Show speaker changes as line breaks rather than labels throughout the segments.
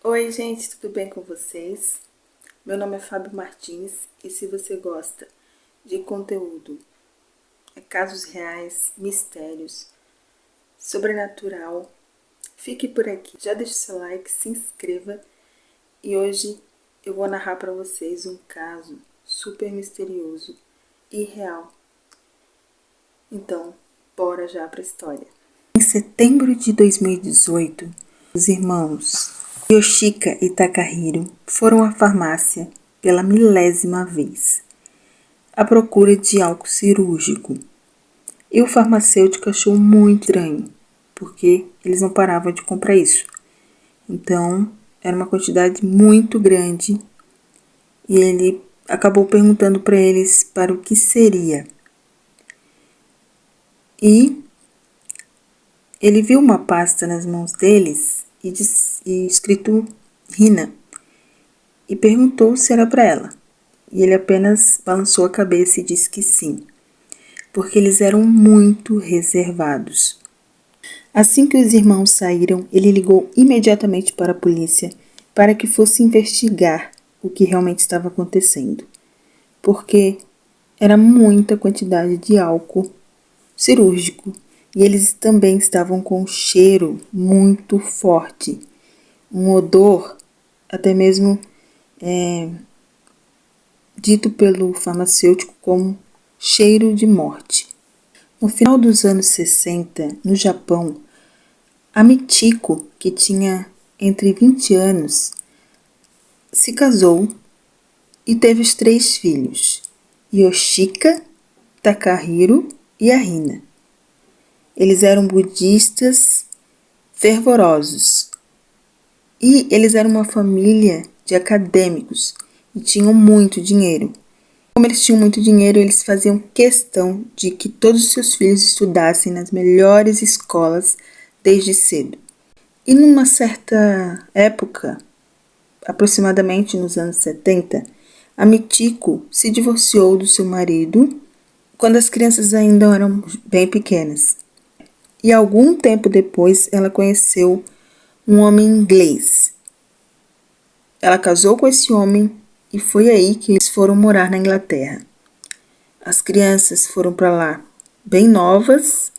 Oi, gente, tudo bem com vocês? Meu nome é Fábio Martins e se você gosta de conteúdo, casos reais, mistérios, sobrenatural, fique por aqui. Já deixe seu like, se inscreva e hoje eu vou narrar para vocês um caso super misterioso e real. Então, bora já para a história. Em setembro de 2018, os irmãos Yoshika e Takahiro foram à farmácia pela milésima vez, à procura de álcool cirúrgico. E o farmacêutico achou muito estranho, porque eles não paravam de comprar isso. Então, era uma quantidade muito grande e ele acabou perguntando para eles para o que seria. E ele viu uma pasta nas mãos deles e escrito Rina, e perguntou se era para ela. E ele apenas balançou a cabeça e disse que sim, porque eles eram muito reservados. Assim que os irmãos saíram, ele ligou imediatamente para a polícia para que fosse investigar o que realmente estava acontecendo, porque era muita quantidade de álcool cirúrgico e eles também estavam com um cheiro muito forte, um odor até mesmo dito pelo farmacêutico como cheiro de morte. No final dos anos 60, no Japão, a Michiko, que tinha entre 20 anos, se casou e teve os 3 filhos, Yoshika, Takahiro e a Rina. Eles eram budistas fervorosos e eles eram uma família de acadêmicos e tinham muito dinheiro. Como eles tinham muito dinheiro, eles faziam questão de que todos os seus filhos estudassem nas melhores escolas desde cedo. E numa certa época, aproximadamente nos anos 70, a Michiko se divorciou do seu marido quando as crianças ainda eram bem pequenas. E algum tempo depois, ela conheceu um homem inglês. Ela casou com esse homem e foi aí que eles foram morar na Inglaterra. As crianças foram para lá bem novas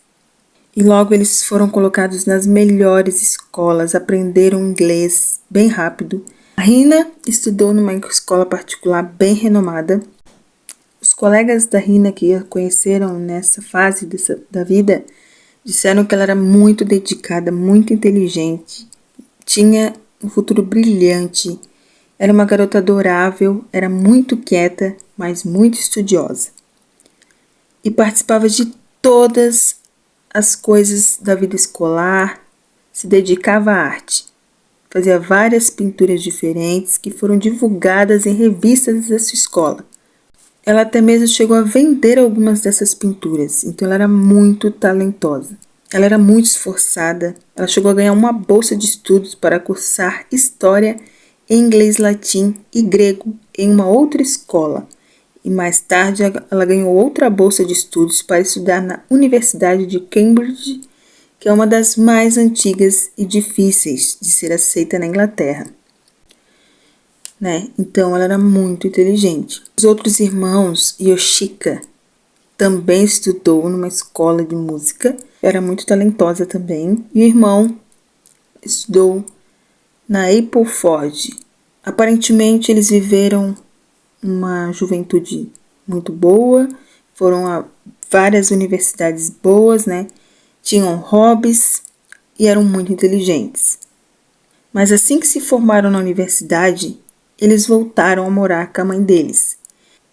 e logo eles foram colocados nas melhores escolas, aprenderam inglês bem rápido. A Rina estudou numa escola particular bem renomada. Os colegas da Rina que a conheceram nessa fase da vida disseram que ela era muito dedicada, muito inteligente, tinha um futuro brilhante, era uma garota adorável, era muito quieta, mas muito estudiosa. E participava de todas as coisas da vida escolar, se dedicava à arte. Fazia várias pinturas diferentes que foram divulgadas em revistas da sua escola. Ela até mesmo chegou a vender algumas dessas pinturas, então ela era muito talentosa. Ela era muito esforçada, ela chegou a ganhar uma bolsa de estudos para cursar História em inglês, latim e grego em uma outra escola. E mais tarde ela ganhou outra bolsa de estudos para estudar na Universidade de Cambridge, que é uma das mais antigas e difíceis de ser aceita na Inglaterra. Então ela era muito inteligente. Os outros irmãos, Yoshika, também estudou numa escola de música, era muito talentosa também. E o irmão estudou na Appleford. Aparentemente eles viveram uma juventude muito boa, foram a várias universidades boas, tinham hobbies e eram muito inteligentes. Mas assim que se formaram na universidade, eles voltaram a morar com a mãe deles.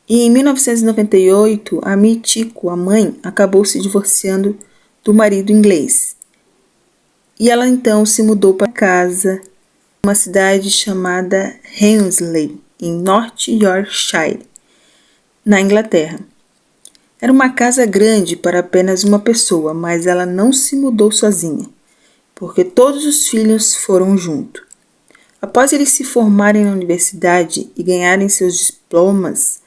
E em 1998, a Michiko, a mãe, acabou se divorciando do marido inglês. E ela então se mudou para casa, uma cidade chamada Hensley, em North Yorkshire, na Inglaterra. Era uma casa grande para apenas uma pessoa, mas ela não se mudou sozinha, porque todos os filhos foram junto. Após eles se formarem na universidade e ganharem seus diplomas,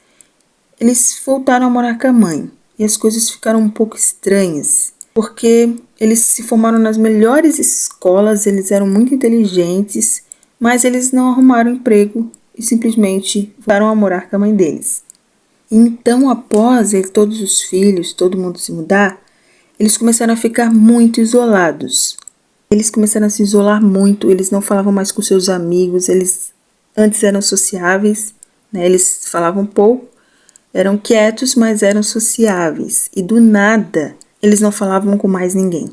eles voltaram a morar com a mãe e as coisas ficaram um pouco estranhas, porque eles se formaram nas melhores escolas, eles eram muito inteligentes, mas eles não arrumaram emprego e simplesmente voltaram a morar com a mãe deles. Então, após todos os filhos, todo mundo se mudar, eles começaram a ficar muito isolados. Eles começaram a se isolar muito, eles não falavam mais com seus amigos, eles antes eram sociáveis, né? Eles falavam pouco, eram quietos, mas eram sociáveis. E do nada, eles não falavam com mais ninguém.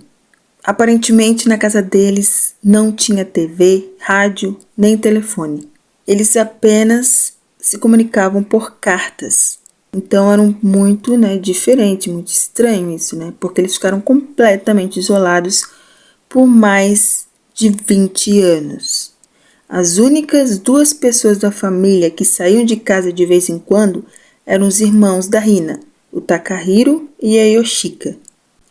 Aparentemente, na casa deles não tinha TV, rádio, nem telefone. Eles apenas se comunicavam por cartas. Então, era muito, diferente, muito estranho isso, porque eles ficaram completamente isolados por mais de 20 anos. As únicas 2 pessoas da família que saíam de casa de vez em quando eram os irmãos da Hina, o Takahiro e a Yoshika.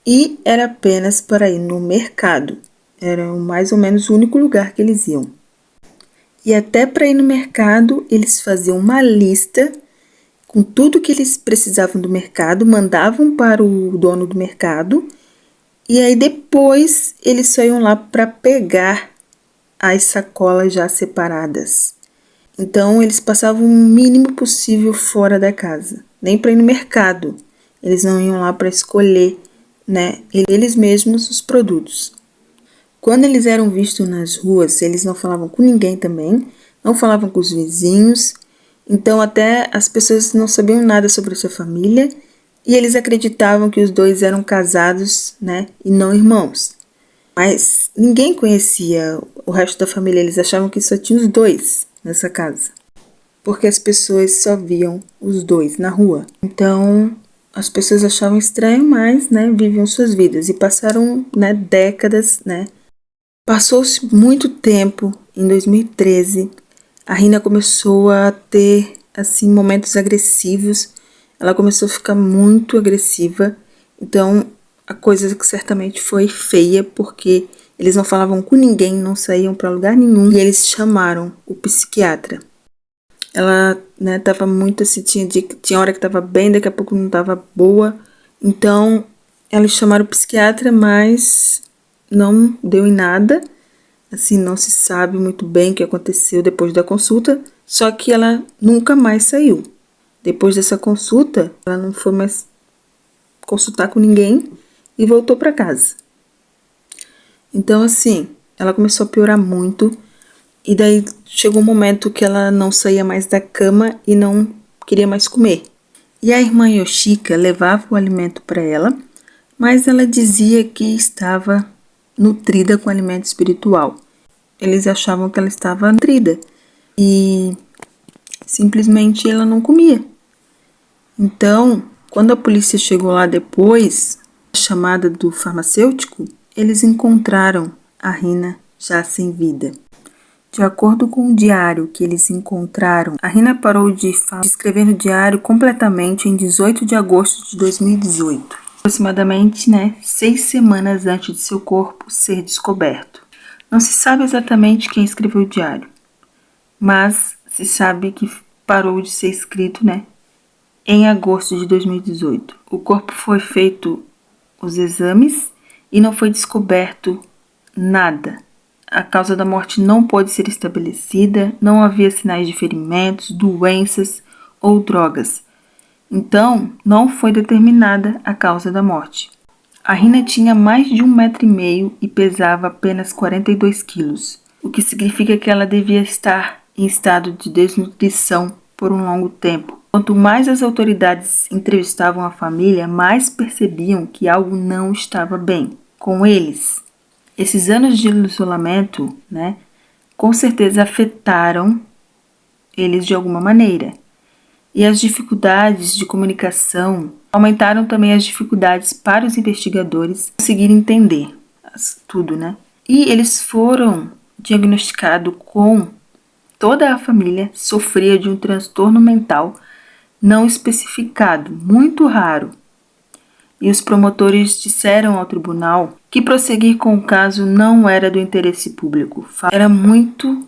E era apenas para ir no mercado. Era mais ou menos o único lugar que eles iam. E até para ir no mercado, eles faziam uma lista com tudo que eles precisavam do mercado, mandavam para o dono do mercado, e aí depois eles só iam lá para pegar as sacolas já separadas. Então eles passavam o mínimo possível fora da casa, nem para ir no mercado. Eles não iam lá para escolher, eles mesmos os produtos. Quando eles eram vistos nas ruas, eles não falavam com ninguém também, não falavam com os vizinhos. Então até as pessoas não sabiam nada sobre a sua família e eles acreditavam que os 2 eram casados, e não irmãos. Mas ninguém conhecia o resto da família, eles achavam que só tinha os 2 nessa casa. Porque as pessoas só viam os 2 na rua. Então as pessoas achavam estranho, mas viviam suas vidas e passaram décadas. Passou-se muito tempo. Em 2013, a Hina começou a ter assim momentos agressivos. Ela começou a ficar muito agressiva. Então a coisa que certamente foi feia, porque eles não falavam com ninguém, não saíam para lugar nenhum, e eles chamaram o psiquiatra. Ela tava muito assim, tinha hora que estava bem, daqui a pouco não estava boa. Então eles chamaram o psiquiatra, mas não deu em nada. Assim, não se sabe muito bem o que aconteceu depois da consulta, só que ela nunca mais saiu. Depois dessa consulta, ela não foi mais consultar com ninguém e voltou para casa. Então, assim, ela começou a piorar muito. E daí chegou um momento que ela não saía mais da cama e não queria mais comer. E a irmã Yoshika levava o alimento para ela, mas ela dizia que estava nutrida com alimento espiritual. Eles achavam que ela estava nutrida e simplesmente ela não comia. Então, quando a polícia chegou lá depois, a chamada do farmacêutico, eles encontraram a Hina já sem vida. De acordo com o diário que eles encontraram, a Hina parou de escrever no diário completamente em 18 de agosto de 2018. Aproximadamente 6 semanas antes de seu corpo ser descoberto. Não se sabe exatamente quem escreveu o diário, mas se sabe que parou de ser escrito em agosto de 2018. O corpo foi feito os exames e não foi descoberto nada. A causa da morte não pôde ser estabelecida, não havia sinais de ferimentos, doenças ou drogas. Então, não foi determinada a causa da morte. A Hina tinha mais de 1,5 m e pesava apenas 42 quilos, o que significa que ela devia estar em estado de desnutrição por um longo tempo. Quanto mais as autoridades entrevistavam a família, mais percebiam que algo não estava bem com eles. Esses anos de isolamento, com certeza afetaram eles de alguma maneira. E as dificuldades de comunicação aumentaram também as dificuldades para os investigadores conseguirem entender tudo, E eles foram diagnosticados com toda a família sofria de um transtorno mental não especificado, muito raro. E os promotores disseram ao tribunal que prosseguir com o caso não era do interesse público. Era muito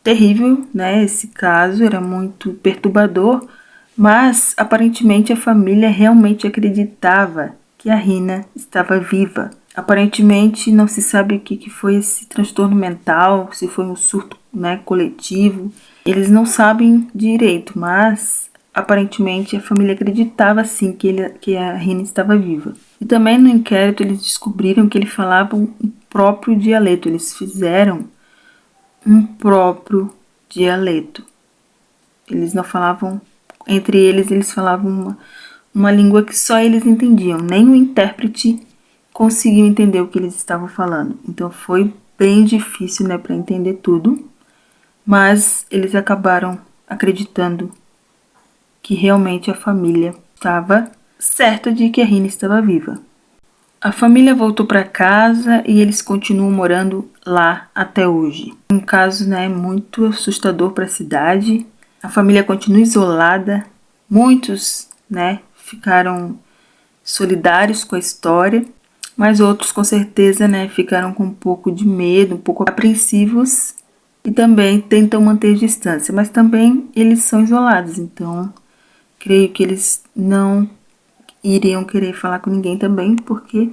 terrível, esse caso era muito perturbador, mas aparentemente a família realmente acreditava que a Hina estava viva. Aparentemente não se sabe o que foi esse transtorno mental, se foi um surto, né, coletivo. Eles não sabem direito, mas aparentemente a família acreditava sim que a Rina estava viva. E também no inquérito eles descobriram que ele falava um próprio dialeto. Eles fizeram um próprio dialeto. Eles não falavam, entre eles falavam uma língua que só eles entendiam. Nem o intérprete conseguiu entender o que eles estavam falando. Então foi bem difícil, né, para entender tudo. Mas eles acabaram acreditando que realmente a família estava certa de que a Rina estava viva. A família voltou para casa e eles continuam morando lá até hoje. Um caso, né, muito assustador para a cidade. A família continua isolada. Muitos, né, ficaram solidários com a história, mas outros com certeza, né, ficaram com um pouco de medo, um pouco apreensivos e também tentam manter distância, mas também eles são isolados, então creio que eles não iriam querer falar com ninguém também, porque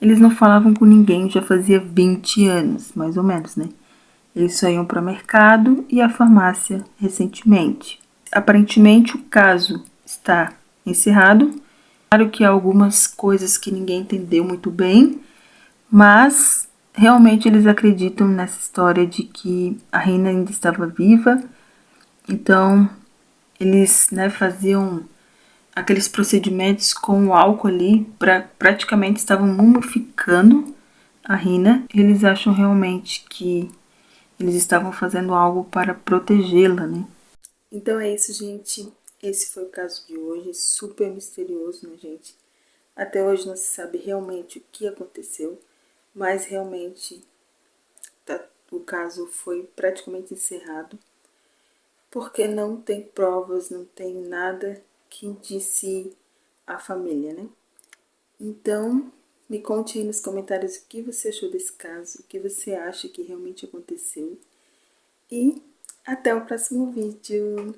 eles não falavam com ninguém já fazia 20 anos, mais ou menos, né? Eles só iam para o mercado e à farmácia recentemente. Aparentemente o caso está encerrado. Claro que há algumas coisas que ninguém entendeu muito bem, mas realmente eles acreditam nessa história de que a Rina ainda estava viva. Então eles, né, faziam aqueles procedimentos com o álcool ali, praticamente estavam mumificando a Rina. Eles acham realmente que eles estavam fazendo algo para protegê-la, né? Então é isso, gente. Esse foi o caso de hoje, super misterioso, né, gente? Até hoje não se sabe realmente o que aconteceu, mas realmente o caso foi praticamente encerrado, porque não tem provas, não tem nada que indicie a família, né? Então, me conte aí nos comentários o que você achou desse caso, o que você acha que realmente aconteceu. E até o próximo vídeo!